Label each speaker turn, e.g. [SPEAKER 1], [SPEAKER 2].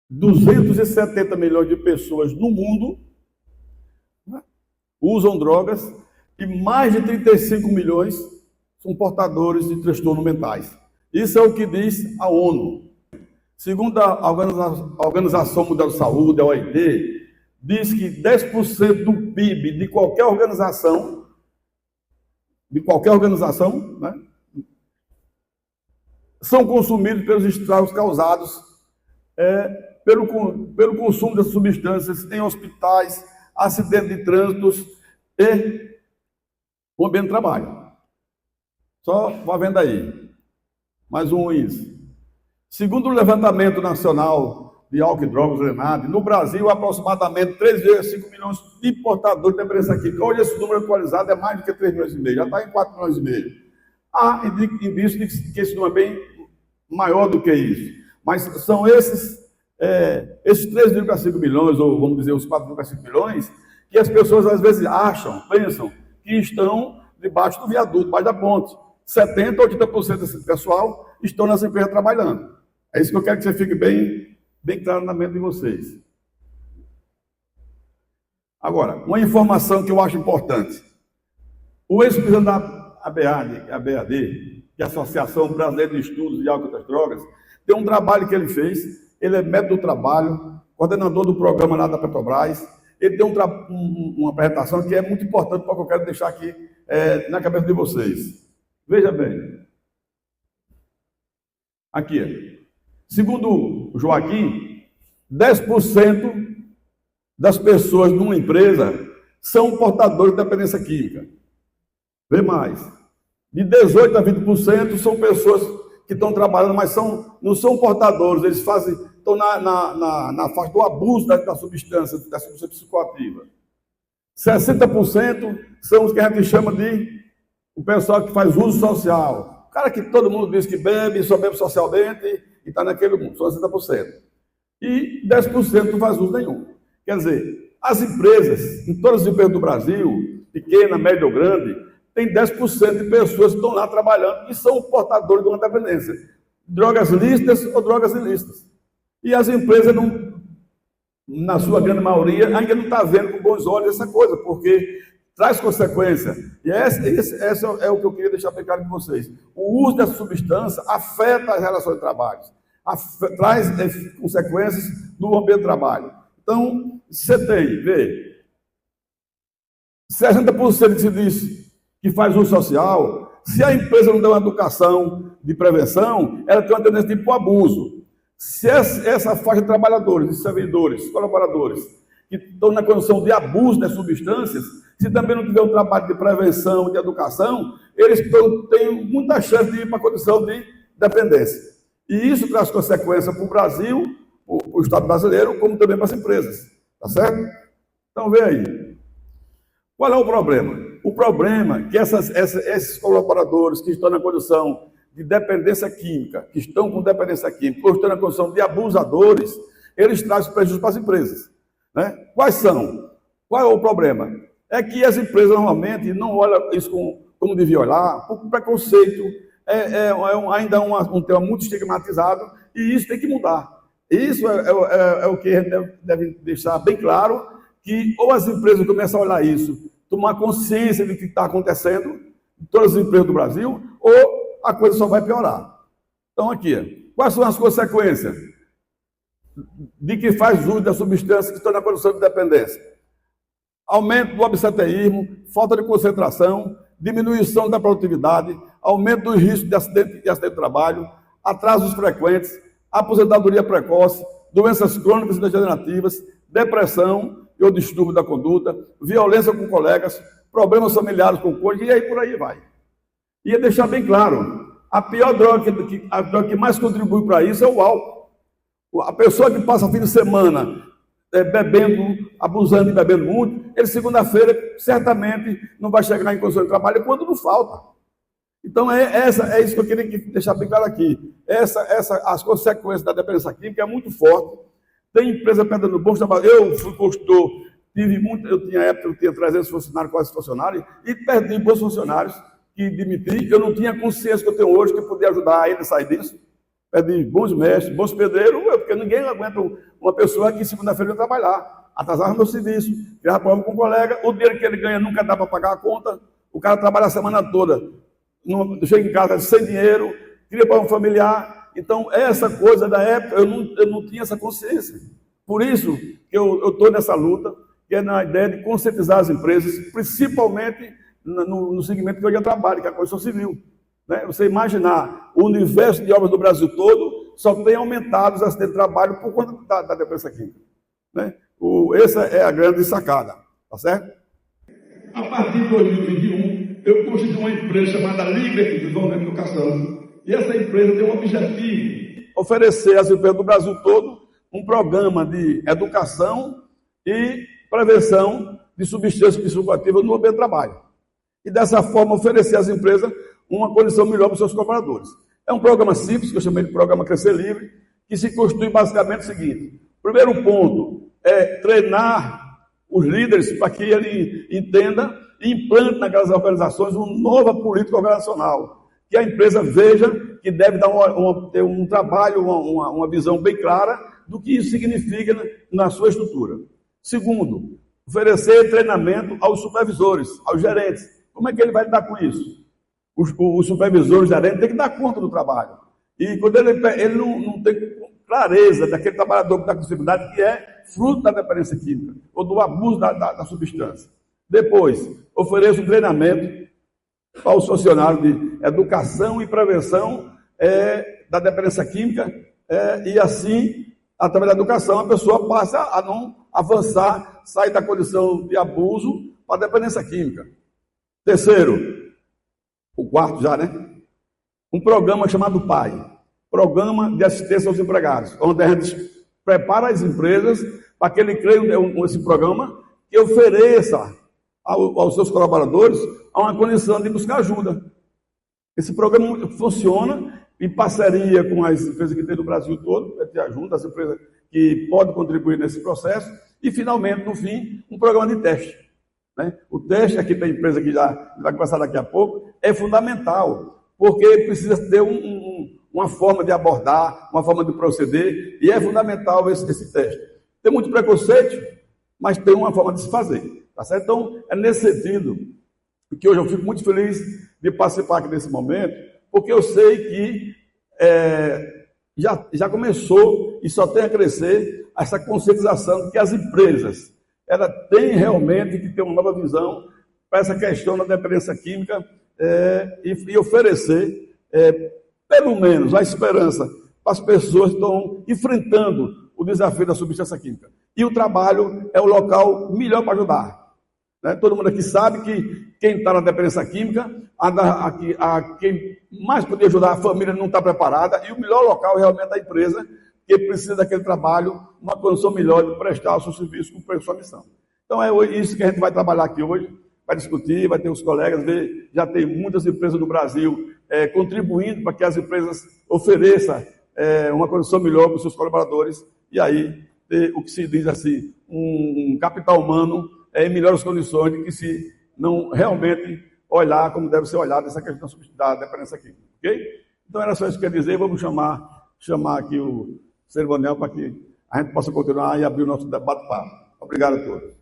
[SPEAKER 1] 270 milhões de pessoas no mundo, né, usam drogas e mais de 35 milhões são portadores de transtornos mentais. Isso é o que diz a ONU. Segundo a Organização Mundial de Saúde, a OIT, diz que 10% do PIB de qualquer organização, né, são consumidos pelos estragos causados pelo consumo dessas substâncias em hospitais, acidentes de trânsito e o ambiente de trabalho. Só vá vendo aí. Mais um isso. Segundo o levantamento nacional de álcool e drogas, Renate, no Brasil, aproximadamente 3,5 milhões de portadores de dependência química. Hoje, esse número atualizado é mais do que 3 milhões e meio, já está em 4 milhões e meio. Há indício de que esse número é bem maior do que isso. Mas são esses 3,5 milhões, ou vamos dizer, os 4,5 milhões, que as pessoas às vezes pensam que estão debaixo do viaduto, debaixo da ponte. 70% ou 80% desse pessoal estão nessa empresa trabalhando. É isso que eu quero que você fique bem claro na mente de vocês. Agora, uma informação que eu acho importante. O ex-presidente da ABAD, que é a Associação Brasileira de Estudos de Álcool e Outras Drogas, tem um trabalho que ele fez, ele é médico do trabalho, coordenador do programa lá da Petrobras, ele tem uma apresentação que é muito importante para que eu quero deixar aqui na cabeça de vocês. Veja bem. Aqui. Segundo o Joaquim, 10% das pessoas numa empresa são portadores de dependência química. Vê mais. De 18% a 20% são pessoas que estão trabalhando, mas não são portadores, eles estão na faixa do abuso da substância psicoativa. 60% são os que a gente chama de o pessoal que faz uso social. O cara que todo mundo diz que bebe, só bebe socialmente e está naquele mundo, são 60%. E 10% não faz uso nenhum. Quer dizer, as empresas, em todas as empresas do Brasil, pequena, média ou grande, tem 10% de pessoas que estão lá trabalhando e são portadores de uma dependência. Drogas lícitas ou drogas ilícitas. E as empresas, na sua grande maioria, ainda não estão vendo com bons olhos essa coisa, porque traz consequência. E essa é o que eu queria deixar bem claro com vocês. O uso dessa substância afeta as relações de trabalho, traz consequências no ambiente de trabalho. Então, você tem, vê, 60% que se diz que faz uso social, se a empresa não der uma educação de prevenção, ela tem uma tendência de ir para o abuso. Se essa faixa de trabalhadores, de servidores, colaboradores, que estão na condição de abuso das substâncias, se também não tiver um trabalho de prevenção, de educação, eles têm muita chance de ir para a condição de dependência. E isso traz consequência para o Brasil, para o Estado brasileiro, como também para as empresas. Tá certo? Então, vê aí. Qual é o problema? O problema é que esses colaboradores que estão na condição de dependência química, que estão com dependência química, ou estão na condição de abusadores, eles trazem prejuízo para as empresas. Né? Quais são? Qual é o problema? É que as empresas normalmente não olham isso como devia olhar, por preconceito, ainda um tema muito estigmatizado, e isso tem que mudar. Isso é o que a gente deve deixar bem claro, que ou as empresas começam a olhar isso, tomar consciência do que está acontecendo em todas as empresas do Brasil, ou a coisa só vai piorar. Então, aqui, quais são as consequências de que faz uso das substâncias que estão na condição de dependência? Aumento do absenteísmo, falta de concentração, diminuição da produtividade, aumento do risco de acidente de trabalho, atrasos frequentes, aposentadoria precoce, doenças crônicas e degenerativas, depressão e o distúrbio da conduta, violência com colegas, problemas familiares com cônjuge, e aí por aí vai. E deixar bem claro, a pior droga, a droga que mais contribui para isso é o álcool. A pessoa que passa fim de semana bebendo, abusando e bebendo muito, ele segunda-feira certamente não vai chegar em condições de trabalho quando não falta. Então é isso que eu queria deixar bem claro aqui. As consequências da dependência química é muito forte. Tem empresa perdendo bons trabalhos. Eu fui consultor, eu tinha 300 funcionários, quase funcionários, e perdi bons funcionários que demiti. Eu não tinha consciência que eu tenho hoje que podia ajudar ele a sair disso. de bons mestres, bons pedreiros, porque ninguém aguenta uma pessoa que segunda-feira vai trabalhar, atrasava meu serviço, criava problema com o colega, o dinheiro que ele ganha nunca dá para pagar a conta, o cara trabalha a semana toda, chega em casa sem dinheiro, cria para um familiar. Então, essa coisa da época, eu não tinha essa consciência. Por isso que eu estou nessa luta, que é na ideia de conscientizar as empresas, principalmente no segmento que eu já trabalho, que é a construção civil. Né? Você imaginar, o universo de obras do Brasil todo só tem aumentado os acidentes de trabalho por conta da dependência química. Né? Essa é a grande sacada, tá certo? A partir de 2021, eu constituí uma empresa chamada Liber Desenvolvimento e Educação. E essa empresa tem um objetivo: oferecer às empresas do Brasil todo um programa de educação e prevenção de substâncias psicoativas no ambiente de trabalho. E dessa forma oferecer às empresas uma condição melhor para os seus colaboradores. É um programa simples, que eu chamei de Programa Crescer Livre, que se constitui basicamente o seguinte: primeiro ponto é treinar os líderes para que ele entenda e implante naquelas organizações uma nova política organizacional, que a empresa veja que deve dar ter um trabalho, uma visão bem clara do que isso significa na sua estrutura. Segundo, oferecer treinamento aos supervisores, aos gerentes. Como é que ele vai lidar com isso? O supervisor, o gerente, tem que dar conta do trabalho. E quando ele não tem clareza daquele trabalhador que está com dificuldade, que é fruto da dependência química, ou do abuso da substância. Depois, ofereça um treinamento para os funcionários de educação e prevenção da dependência química, e assim, através da educação, a pessoa passa a não avançar, sair da condição de abuso para a dependência química. Terceiro, o quarto já, né? Um programa chamado PAI, Programa de Assistência aos Empregados, onde a gente prepara as empresas para que ele crie esse programa que ofereça aos seus colaboradores uma condição de buscar ajuda. Esse programa funciona em parceria com as empresas que tem no Brasil todo, te ajuda as empresas que podem contribuir nesse processo, e finalmente, no fim, um programa de teste. Né? O teste, aqui tem empresa que já vai começar daqui a pouco, é fundamental, porque precisa ter uma forma de abordar, uma forma de proceder, e é fundamental esse teste. Tem muito preconceito, mas tem uma forma de se fazer. Tá certo? Então, é nesse sentido que hoje eu fico muito feliz de participar aqui nesse momento, porque eu sei que já começou e só tem a crescer essa conscientização de que as empresas têm realmente que ter uma nova visão para essa questão da dependência química e oferecer, pelo menos, a esperança para as pessoas que estão enfrentando o desafio da substância química. E o trabalho é o local melhor para ajudar. Né? Todo mundo aqui sabe que quem está na dependência química, quem mais poderia ajudar, a família não está preparada, e o melhor local realmente é a empresa, que precisa daquele trabalho, uma condição melhor de prestar o seu serviço, cumprir a sua missão. Então é isso que a gente vai trabalhar aqui hoje, vai discutir, vai ter os colegas, já tem muitas empresas do Brasil contribuindo para que as empresas ofereçam uma condição melhor para os seus colaboradores, e aí o que se diz assim, um capital humano em melhores condições de que se não realmente olhar como deve ser olhado essa questão da dependência química. Ok? Então era só isso que eu queria dizer. Vamos chamar aqui o cerimonial para que a gente possa continuar e abrir o nosso debate-papo. Obrigado a todos.